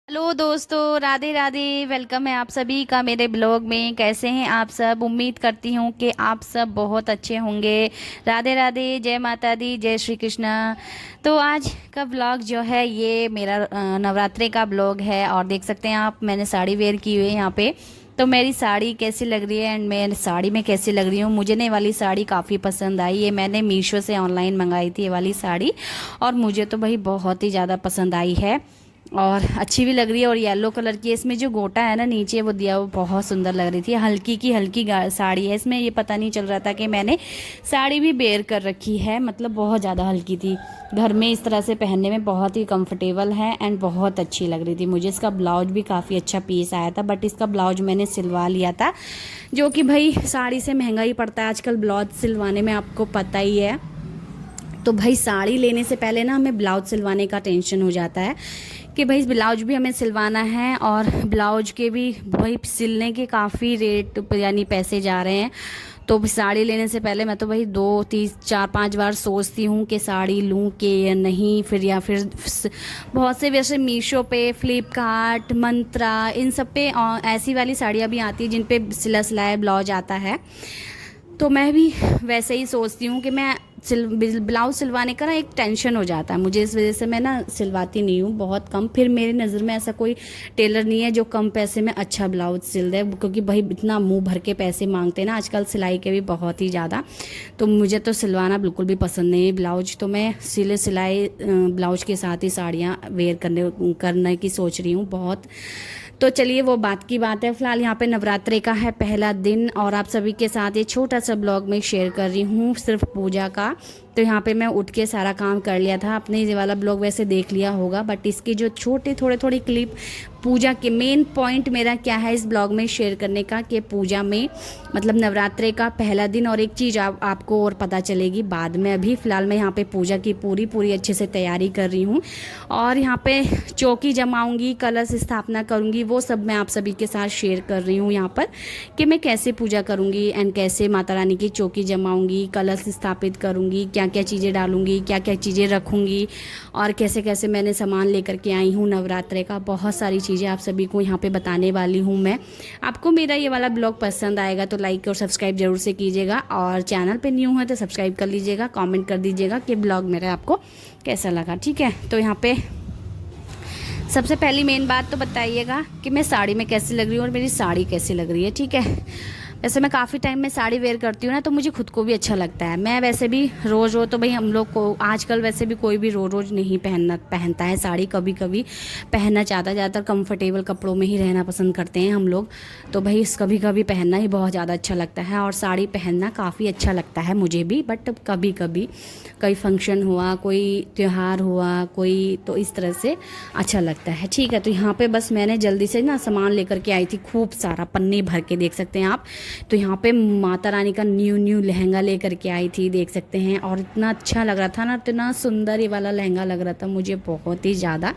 Hello दोस्तों, Radhe Radhe. Welcome है आप सभी का मेरे ब्लॉग में। कैसे हैं आप सब? उम्मीद करती हूँ कि आप सब बहुत अच्छे होंगे। राधे राधे, जय माता दी, जय श्री कृष्णा। तो आज का ब्लॉग जो है ये मेरा नवरात्रि का ब्लॉग है। और देख सकते हैं आप, मैंने साड़ी वेयर की हुई है यहाँ पे। तो मेरी साड़ी कैसी लग रही है एंड मैं साड़ी में कैसी लग रही हूँ, मुझे ना ये वाली साड़ी काफ़ी पसंद आई। ये मैंने मीशो से ऑनलाइन मंगाई थी ये वाली साड़ी, और मुझे तो भाई बहुत ही ज़्यादा पसंद आई है और अच्छी भी लग रही है। और येलो कलर की इसमें जो गोटा है ना नीचे वो दिया, वो बहुत सुंदर लग रही थी। हल्की की हल्की साड़ी है इसमें, ये पता नहीं चल रहा था कि मैंने साड़ी भी बेयर कर रखी है। मतलब बहुत ज़्यादा हल्की थी, घर में इस तरह से पहनने में बहुत ही कंफर्टेबल है एंड बहुत अच्छी लग रही थी मुझे। इसका ब्लाउज भी काफ़ी अच्छा पीस आया था, बट इसका ब्लाउज मैंने सिलवा लिया था, जो कि भाई साड़ी से महंगा ही पड़ता है आजकल ब्लाउज सिलवाने में, आपको पता ही है। तो भाई साड़ी लेने से पहले ना हमें ब्लाउज सिलवाने का टेंशन हो जाता है कि भाई ब्लाउज भी हमें सिलवाना है, और ब्लाउज के भी भाई सिलने के काफ़ी रेट यानी पैसे जा रहे हैं। तो साड़ी लेने से पहले मैं तो भाई 2 3 4 5 बार सोचती हूँ कि साड़ी लूँ कि या नहीं। फिर या फिर बहुत से वैसे मीशो पे, फ्लिपकार्ट, मंत्रा, इन सब पे ऐसी वाली साड़ियाँ भी आती हैं जिन पे सिला सिलाया ब्लाउज आता है। तो मैं भी वैसे ही सोचती हूँ कि मैं ब्लाउज सिलवाने का ना एक टेंशन हो जाता है मुझे, इस वजह से मैं ना सिलवाती नहीं हूँ, बहुत कम। फिर मेरी नज़र में ऐसा कोई टेलर नहीं है जो कम पैसे में अच्छा ब्लाउज सिल दे, क्योंकि भाई इतना मुंह भर के पैसे मांगते हैं ना आजकल सिलाई के भी बहुत ही ज़्यादा। तो मुझे तो सिलवाना बिल्कुल भी पसंद नहीं है ब्लाउज। तो मैं सिलाई ब्लाउज के साथ ही साड़ियाँ वेयर करने की सोच रही हूँ बहुत। तो चलिए वो बात की बात है। फिलहाल यहाँ पे नवरात्रि का है पहला दिन, और आप सभी के साथ ये छोटा सा ब्लॉग में शेयर कर रही हूँ सिर्फ पूजा का। तो यहाँ पे मैं उठ के सारा काम कर लिया था। आपने ये वाला ब्लॉग वैसे देख लिया होगा, बट इसके जो छोटे थोड़ी क्लिप पूजा के, मेन पॉइंट मेरा क्या है इस ब्लॉग में शेयर करने का, कि पूजा में मतलब नवरात्रि का पहला दिन। और एक चीज़ आपको और पता चलेगी बाद में। अभी फ़िलहाल मैं यहाँ पे पूजा की पूरी अच्छे से तैयारी कर रही हूँ, और यहाँ पे चौकी जमाऊँगी, कलश स्थापना करूँगी, वो सब मैं आप सभी के साथ शेयर कर रही हूँ यहाँ पर, कि मैं कैसे पूजा करूँगी एंड कैसे माता रानी की चौकी जमाऊँगी, कलश स्थापित करूँगी, क्या क्या चीज़ें डालूँगी, क्या क्या चीज़ें रखूँगी, और कैसे कैसे मैंने सामान लेकर के आई हूँ नवरात्रि का। बहुत सारी चीज़ें आप सभी को यहाँ पे बताने वाली हूँ मैं। आपको मेरा ये वाला ब्लॉग पसंद आएगा तो लाइक और सब्सक्राइब जरूर से कीजिएगा, और चैनल पे न्यू है तो सब्सक्राइब कर लीजिएगा, कमेंट कर दीजिएगा कि ब्लॉग मेरा आपको कैसा लगा। ठीक है, तो यहाँ पे सबसे पहली मेन बात तो बताइएगा कि मैं साड़ी में कैसी लग रही हूँ और मेरी साड़ी कैसी लग रही है। ठीक है, वैसे मैं काफ़ी टाइम में साड़ी वेयर करती हूँ ना, तो मुझे खुद को भी अच्छा लगता है। मैं वैसे भी रोज़ तो भाई हम लोग को आजकल वैसे भी कोई भी रोज़ नहीं पहनता है साड़ी, कभी कभी पहनना चाहता है। ज़्यादातर कंफर्टेबल कपड़ों में ही रहना पसंद करते हैं हम लोग। तो भाई कभी कभी पहनना ही बहुत ज़्यादा अच्छा लगता है, और साड़ी पहनना काफ़ी अच्छा लगता है मुझे भी। बट कभी कभी कोई फंक्शन हुआ, कोई त्यौहार हुआ कोई, तो इस तरह से अच्छा लगता है। ठीक है, तो यहाँ पे बस मैंने जल्दी से ना सामान लेकर के आई थी, खूब सारा पन्नी भर के, देख सकते हैं आप। तो यहाँ पे माता रानी का न्यू लहंगा लेकर के आई थी, देख सकते हैं। और इतना अच्छा लग रहा था ना, इतना सुंदर ये वाला लहंगा लग रहा था मुझे बहुत ही ज़्यादा।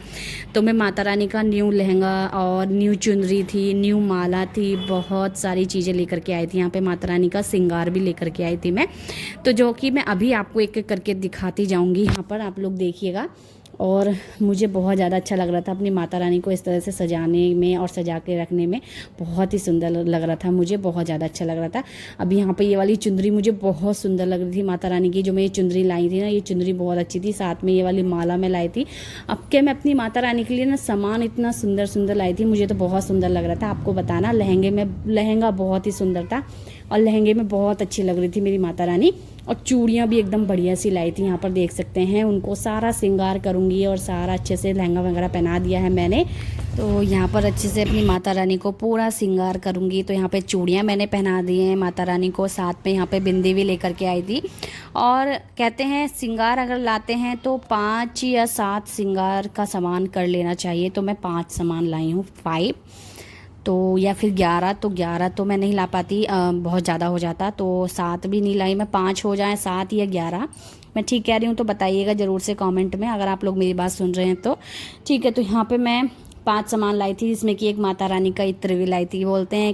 तो मैं माता रानी का न्यू लहंगा और न्यू चुनरी थी, न्यू माला थी, बहुत सारी चीज़ें लेकर के आई थी। यहाँ पे माता रानी का श्रृंगार भी लेकर के आई थी मैं, तो जो कि मैं अभी आपको एक एक करके दिखाती जाऊँगी। यहाँ पर आप लोग देखिएगा। और मुझे बहुत ज़्यादा अच्छा लग रहा था अपनी माता रानी को इस तरह से सजाने में और सजा के रखने में, बहुत ही सुंदर लग रहा था मुझे, बहुत ज़्यादा अच्छा लग रहा था। अभी यहाँ पे ये वाली चुंदरी मुझे बहुत सुंदर लग रही थी माता रानी की, जो मैं ये चुंदरी लाई थी ना, ये चुंदरी बहुत अच्छी थी। साथ में ये वाली माला मैं लाई थी। अब क्या मैं अपनी माता रानी के लिए ना सामान इतना सुंदर लाई थी, मुझे तो बहुत सुंदर लग रहा था। आपको बताना, लहंगा बहुत ही सुंदर था, और लहंगे में बहुत अच्छी लग रही थी मेरी माता रानी। और चूड़ियाँ भी एकदम बढ़िया सी लाई थी, यहाँ पर देख सकते हैं। उनको सारा श्रृंगार करूँगी और सारा अच्छे से लहंगा वगैरह पहना दिया है मैंने। तो यहाँ पर अच्छे से अपनी माता रानी को पूरा श्रृंगार करूँगी। तो यहाँ पे चूड़ियाँ मैंने पहना दी हैं माता रानी को, साथ में यहाँ पे बिंदी भी लेकर के आई थी। और कहते हैं श्रृंगार अगर लाते हैं तो 5 या 7 श्रृंगार का सामान कर लेना चाहिए। तो मैं 5 सामान लाई हूँ, 5 तो, या फिर 11। तो 11 तो मैं नहीं ला पाती, बहुत ज़्यादा हो जाता। तो 7 भी नहीं लाई मैं, 5 हो जाए, 7 या 11 मैं ठीक कह रही हूँ तो बताइएगा ज़रूर से कमेंट में, अगर आप लोग मेरी बात सुन रहे हैं तो। ठीक है, तो यहाँ पे मैं 5 सामान लाई थी, जिसमें कि एक माता रानी का इत्र भी लाई थी।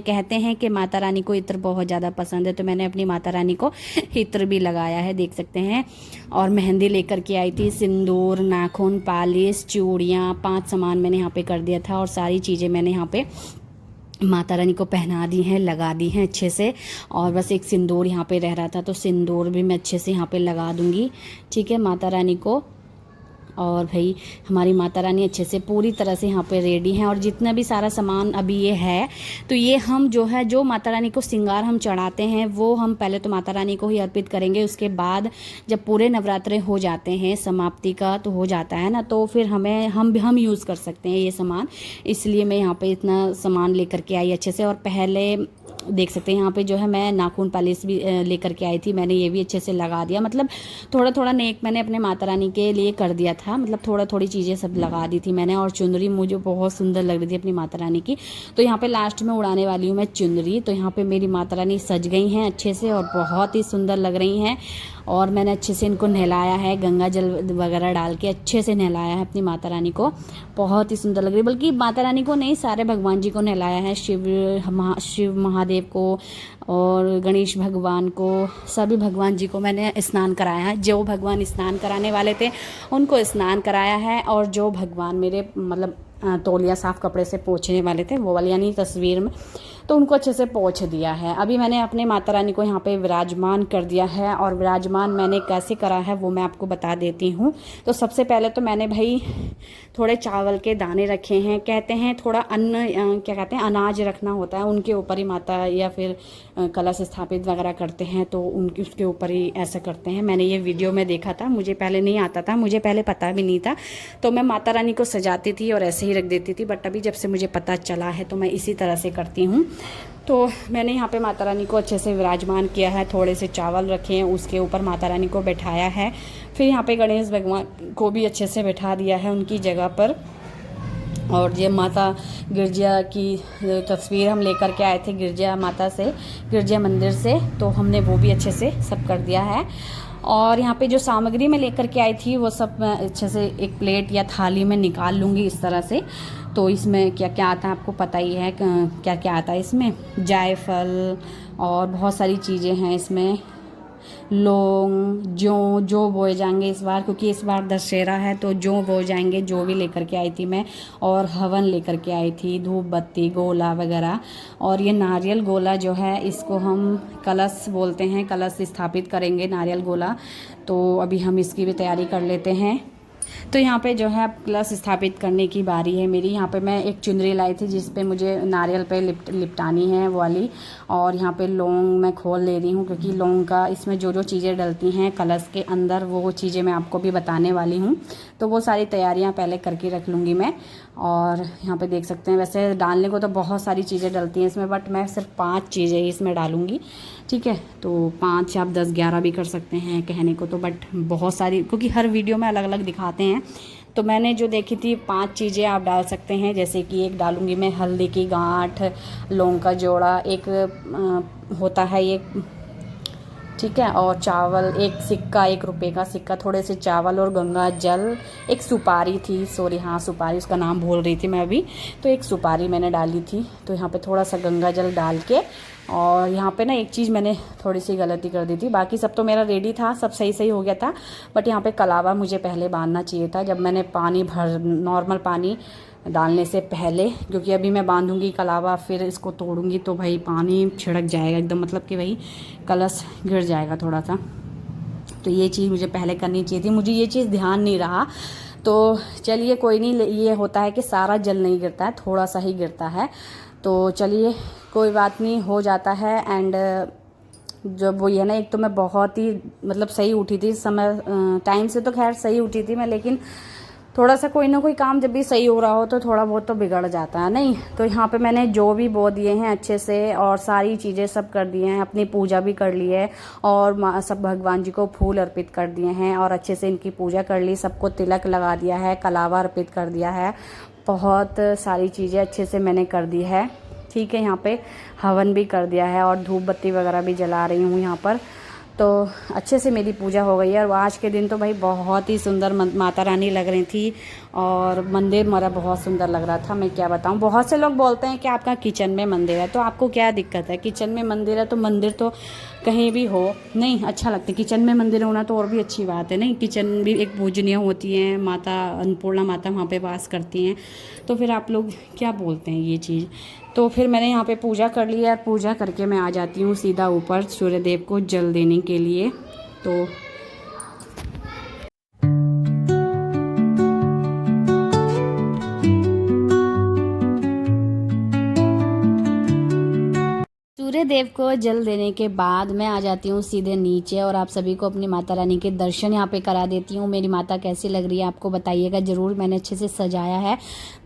कहते हैं कि माता रानी को इत्र बहुत ज़्यादा पसंद है, तो मैंने अपनी माता रानी को इत्र भी लगाया है, देख सकते हैं। और मेहंदी लेकर के आई थी, सिंदूर, नाखून पालिश, चूड़ियाँ, 5 सामान मैंने यहाँ पे कर दिया था। और सारी चीज़ें मैंने यहाँ पे माता रानी को पहना दी हैं, लगा दी हैं अच्छे से। और बस एक सिंदूर यहाँ पे रह रहा था, तो सिंदूर भी मैं अच्छे से यहाँ पे लगा दूँगी, ठीक है, माता रानी को। और भाई हमारी माता रानी अच्छे से पूरी तरह से यहाँ पे रेडी हैं। और जितना भी सारा सामान अभी ये है, तो ये हम जो माता रानी को श्रृंगार हम चढ़ाते हैं, वो हम पहले तो माता रानी को ही अर्पित करेंगे। उसके बाद जब पूरे नवरात्रे हो जाते हैं, समाप्ति का तो हो जाता है ना, तो फिर हम यूज़ कर सकते हैं ये सामान। इसलिए मैं यहाँ पे इतना सामान लेकर के आई अच्छे से। और पहले देख सकते हैं यहाँ पे जो है मैं नाखून पालिश भी लेकर के आई थी, मैंने ये भी अच्छे से लगा दिया। मतलब थोड़ा थोड़ा नेक मैंने अपने माता रानी के लिए कर दिया था, मतलब थोड़ा थोड़ी चीज़ें सब लगा दी थी मैंने। और चुनरी मुझे बहुत सुंदर लग रही थी अपनी माता रानी की, तो यहाँ पे लास्ट में उड़ाने वाली हूँ मैं चुनरी। तो यहाँ पे मेरी माता रानी सज गई हैं अच्छे से और बहुत ही सुंदर लग रही हैं। और मैंने अच्छे से इनको नहलाया है, गंगा जल वगैरह डाल के अच्छे से नहलाया है अपनी माता रानी को, बहुत ही सुंदर लग रही है। बल्कि माता रानी को नहीं, सारे भगवान जी को नहलाया है, शिव महादेव को और गणेश भगवान को, सभी भगवान जी को मैंने स्नान कराया है। जो भगवान स्नान कराने वाले थे उनको स्नान कराया है, और जो भगवान मेरे मतलब तौलिया साफ कपड़े से पोंछने वाले थे, वो वाली यानी तस्वीर में, तो उनको अच्छे से पोंछ दिया है। अभी मैंने अपने माता रानी को यहाँ पे विराजमान कर दिया है। और विराजमान मैंने कैसे करा है वो मैं आपको बता देती हूँ। तो सबसे पहले तो मैंने भाई थोड़े चावल के दाने रखे हैं। कहते हैं थोड़ा क्या कहते हैं, अनाज रखना होता है, उनके ऊपर ही माता या फिर कलश स्थापित वगैरह करते हैं, तो उसके ऊपर ही ऐसा करते हैं। मैंने ये वीडियो में देखा था, मुझे पहले नहीं आता था, मुझे पहले पता भी नहीं था, तो मैं माता रानी को सजाती थी और ऐसे ही रख देती थी। बट अभी जब से मुझे पता चला है तो मैं इसी तरह से करती हूँ। तो मैंने यहाँ पे माता रानी को अच्छे से विराजमान किया है, थोड़े से चावल रखे हैं, उसके ऊपर माता रानी को बैठाया है। फिर यहाँ पे गणेश भगवान को भी अच्छे से बैठा दिया है उनकी जगह पर। और ये माता गिरजा की तस्वीर हम लेकर के आए थे गिरजा माता से, गिरजा मंदिर से, तो हमने वो भी अच्छे से सब कर दिया है। और यहाँ पे जो सामग्री मैं लेकर के आई थी वो सब मैं अच्छे से एक प्लेट या थाली में निकाल लूँगी इस तरह से। तो इसमें क्या क्या आता है आपको पता ही है, क्या क्या आता है इसमें, जायफल और बहुत सारी चीज़ें हैं इसमें, लौंग, जो बोए जाएंगे इस बार, क्योंकि इस बार दशहरा है तो जो बोए जाएंगे, जो भी लेकर के आई थी मैं। और हवन लेकर के आई थी, धूप बत्ती गोला वगैरह। और ये नारियल गोला जो है इसको हम कलश बोलते हैं, कलश स्थापित करेंगे नारियल गोला, तो अभी हम इसकी भी तैयारी कर लेते हैं। तो यहाँ पे जो है कलश स्थापित करने की बारी है मेरी। यहाँ पे मैं एक चुनरी लाई थी जिस पे मुझे नारियल पे लिपटानी है वो वाली। और यहाँ पे लौंग मैं खोल ले रही हूँ, क्योंकि लौंग का इसमें जो चीज़ें डलती हैं कलश के अंदर वो चीज़ें मैं आपको भी बताने वाली हूँ। तो वो सारी तैयारियाँ पहले करके रख लूँगी मैं। और यहाँ पे देख सकते हैं, वैसे डालने को तो बहुत सारी चीज़ें डलती हैं इसमें, बट मैं सिर्फ 5 चीज़ें ही इसमें डालूँगी, ठीक है। तो 5 आप 10 11 भी कर सकते हैं कहने को तो, बट बहुत सारी, क्योंकि हर वीडियो में अलग अलग दिखाते हैं। तो मैंने जो देखी थी 5 चीज़ें आप डाल सकते हैं, जैसे कि एक डालूँगी मैं हल्दी की गांठ, लौंग का जोड़ा, एक होता है ये, ठीक है, और चावल, एक सिक्का, 1 रुपये का सिक्का, थोड़े से चावल और गंगा जल, एक सुपारी थी, सॉरी हाँ सुपारी, उसका नाम भूल रही थी मैं अभी, तो एक सुपारी मैंने डाली थी। तो यहाँ पे थोड़ा सा गंगा जल डाल के, और यहाँ पे ना एक चीज़ मैंने थोड़ी सी गलती कर दी थी, बाकी सब तो मेरा रेडी था, सब सही सही हो गया था। बट यहाँ पे कलावा मुझे पहले बांधना चाहिए था, जब मैंने पानी नॉर्मल पानी डालने से पहले, क्योंकि अभी मैं बांधूंगी कलावा फिर इसको तोड़ूंगी तो भाई पानी छिड़क जाएगा एकदम, मतलब कि भाई कलश गिर जाएगा थोड़ा सा। तो ये चीज़ मुझे पहले करनी चाहिए थी, मुझे ये चीज़ ध्यान नहीं रहा। तो चलिए कोई नहीं, ये होता है कि सारा जल नहीं गिरता है, थोड़ा सा ही गिरता है। तो चलिए कोई बात नहीं, हो जाता है। एंड जब वो ये ना, एक तो मैं बहुत ही मतलब सही उठी थी समय, टाइम से तो खैर सही उठी थी मैं, लेकिन थोड़ा सा कोई ना कोई काम जब भी सही हो रहा हो तो थोड़ा बहुत तो बिगड़ जाता है नहीं। तो यहाँ पे मैंने जो भी बो दिए हैं अच्छे से, और सारी चीज़ें सब कर दिए हैं, अपनी पूजा भी कर ली है, और सब भगवान जी को फूल अर्पित कर दिए हैं, और अच्छे से इनकी पूजा कर ली, सबको तिलक लगा दिया है, कलावा अर्पित कर दिया है, बहुत सारी चीज़ें अच्छे से मैंने कर दी है, ठीक है। यहाँ पे हवन भी कर दिया है और धूप बत्ती वगैरह भी जला रही हूँ यहाँ पर। तो अच्छे से मेरी पूजा हो गई है। और आज के दिन तो भाई बहुत ही सुंदर माता रानी लग रही थी, और मंदिर मेरा बहुत सुंदर लग रहा था। मैं क्या बताऊं, बहुत से लोग बोलते हैं कि आपका किचन में मंदिर है, तो आपको क्या दिक्कत है? किचन में मंदिर है तो मंदिर तो कहीं भी हो, नहीं अच्छा लगता है। किचन में मंदिर होना तो और भी अच्छी बात है। नहीं, किचन भी एक पूजनीय होती है, माता अन्नपूर्णा माता वहाँ पे वास करती हैं। तो फिर आप लोग क्या बोलते हैं ये चीज़? तो फिर मैंने यहाँ पे पूजा कर लिया और पूजा करके मैं आ जाती हूँ सीधा ऊपर सूर्यदेव को जल देने के लिए। तो सूर्य देव को जल देने के बाद मैं आ जाती हूँ सीधे नीचे और आप सभी को अपनी माता रानी के दर्शन यहाँ पे करा देती हूँ। मेरी माता कैसी लग रही है आपको बताइएगा ज़रूर। मैंने अच्छे से सजाया है,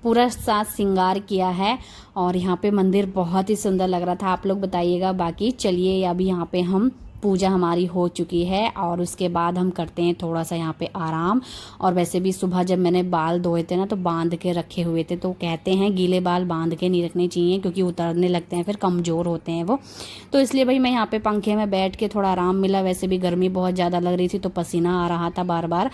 पूरा साज श्रृंगार किया है और यहाँ पे मंदिर बहुत ही सुंदर लग रहा था। आप लोग बताइएगा। बाकी चलिए, अभी यहाँ पे हम पूजा हमारी हो चुकी है और उसके बाद हम करते हैं थोड़ा सा यहाँ पे आराम। और वैसे भी सुबह जब मैंने बाल धोए थे ना तो बांध के रखे हुए थे, तो कहते हैं गीले बाल बांध के नहीं रखने चाहिए क्योंकि उतरने लगते हैं, फिर कमज़ोर होते हैं वो। तो इसलिए भाई मैं यहाँ पे पंखे में बैठ के थोड़ा आराम मिला। वैसे भी गर्मी बहुत ज़्यादा लग रही थी तो पसीना आ रहा था बार बार।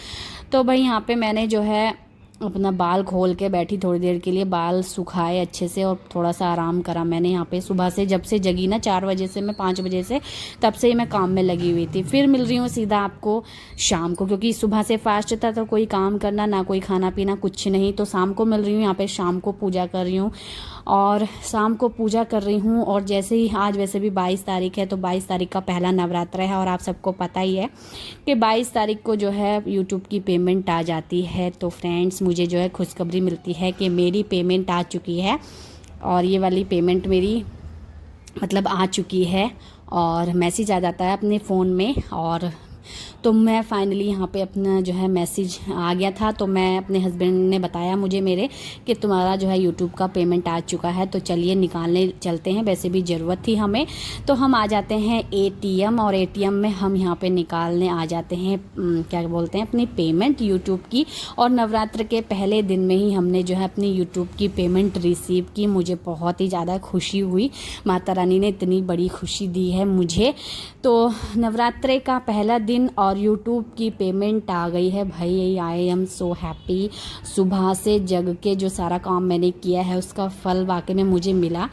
तो भाई यहाँ पे मैंने जो है अपना बाल खोल के बैठी थोड़ी देर के लिए, बाल सुखाए अच्छे से और थोड़ा सा आराम करा मैंने यहाँ पे। सुबह से जब से जगी ना 4 बजे से, मैं 5 बजे से तब से ही मैं काम में लगी हुई थी। फिर मिल रही हूँ सीधा आपको शाम को, क्योंकि सुबह से फास्ट था तो कोई काम करना ना, कोई खाना पीना कुछ नहीं। तो शाम को मिल रही हूँ यहाँ पे, शाम को पूजा कर रही हूँ और शाम को पूजा कर रही हूँ। और जैसे ही आज वैसे भी 22 तारीख है तो 22 तारीख का पहला नवरात्र है और आप सबको पता ही है कि 22 तारीख को जो है यूट्यूब की पेमेंट आ जाती है। तो फ्रेंड्स मुझे जो है खुशखबरी मिलती है कि मेरी पेमेंट आ चुकी है और ये वाली पेमेंट मेरी मतलब आ चुकी है और मैसेज आ जाता है अपने फ़ोन में। और तो मैं फाइनली यहाँ पे अपना जो है मैसेज आ गया था, तो मैं अपने हस्बैंड ने बताया मुझे मेरे कि तुम्हारा जो है यूट्यूब का पेमेंट आ चुका है, तो चलिए निकालने चलते हैं। वैसे भी ज़रूरत थी हमें, तो हम आ जाते हैं एटीएम और एटीएम में हम यहाँ पे निकालने आ जाते हैं क्या बोलते हैं अपनी पेमेंट यूट्यूब की। और नवरात्र के पहले दिन में ही हमने जो है अपनी यूट्यूब की पेमेंट रिसीव की। मुझे बहुत ही ज़्यादा खुशी हुई, माता रानी ने इतनी बड़ी खुशी दी है मुझे। तो नवरात्रे का पहला दिन और यूट्यूब की पेमेंट आ गई है भाई। I am so happy. सुबह से जग के जो सारा काम मैंने किया है उसका फल वाकई में मुझे मिला।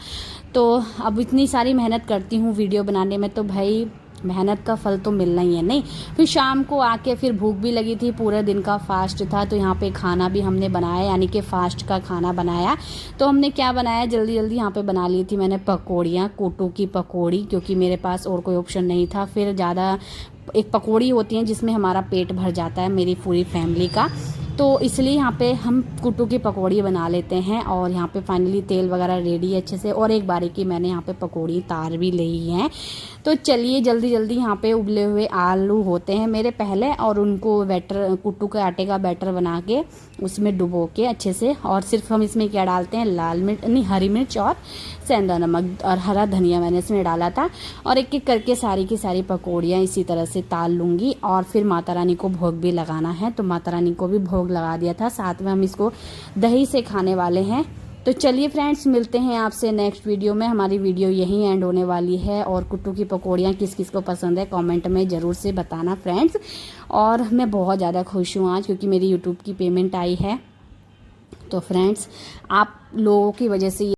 तो अब इतनी सारी मेहनत करती हूँ वीडियो बनाने में, तो भाई मेहनत का फल तो मिलना ही है। नहीं, फिर शाम को आके फिर भूख भी लगी थी, पूरे दिन का फास्ट था तो यहाँ पे खाना भी हमने बनाया, यानी कि फास्ट का खाना बनाया। तो हमने क्या बनाया, जल्दी जल्दी यहाँ पे बना ली थी मैंने पकौड़ियाँ, कोटू की पकौड़ी, क्योंकि मेरे पास और कोई ऑप्शन नहीं था। फिर ज़्यादा एक पकौड़ी होती हैं जिसमें हमारा पेट भर जाता है मेरी पूरी फैमिली का, तो इसलिए यहाँ पे हम कुट्टू की पकौड़ी बना लेते हैं। और यहाँ पे फाइनली तेल वगैरह रेडी है अच्छे से, और एक बारी की मैंने यहाँ पे पकौड़ी तार भी ली है। तो चलिए जल्दी जल्दी यहाँ पे उबले हुए आलू होते हैं मेरे पहले, और उनको बैटर कुट्टू के आटे का बैटर बना के उसमें डुबो के अच्छे से, और सिर्फ हम इसमें क्या डालते हैं, लाल मिर्च नहीं हरी मिर्च और सेंधा नमक और हरा धनिया मैंने इसमें डाला था। और एक एक करके सारी की सारी पकौड़ियाँ इसी तरह से ताल लूँगी। और फिर माता रानी को भोग भी लगाना है, तो माता रानी को भी भोग लगा दिया था, साथ में हम इसको दही से खाने वाले हैं। तो चलिए फ्रेंड्स, मिलते हैं आपसे नेक्स्ट वीडियो में। हमारी वीडियो यहीं एंड होने वाली है। और कुट्टू की पकौड़ियाँ किस किस को पसंद है कमेंट में ज़रूर से बताना फ्रेंड्स। और मैं बहुत ज़्यादा खुश हूँ आज, क्योंकि मेरी यूट्यूब की पेमेंट आई है। तो फ्रेंड्स आप लोगों की वजह से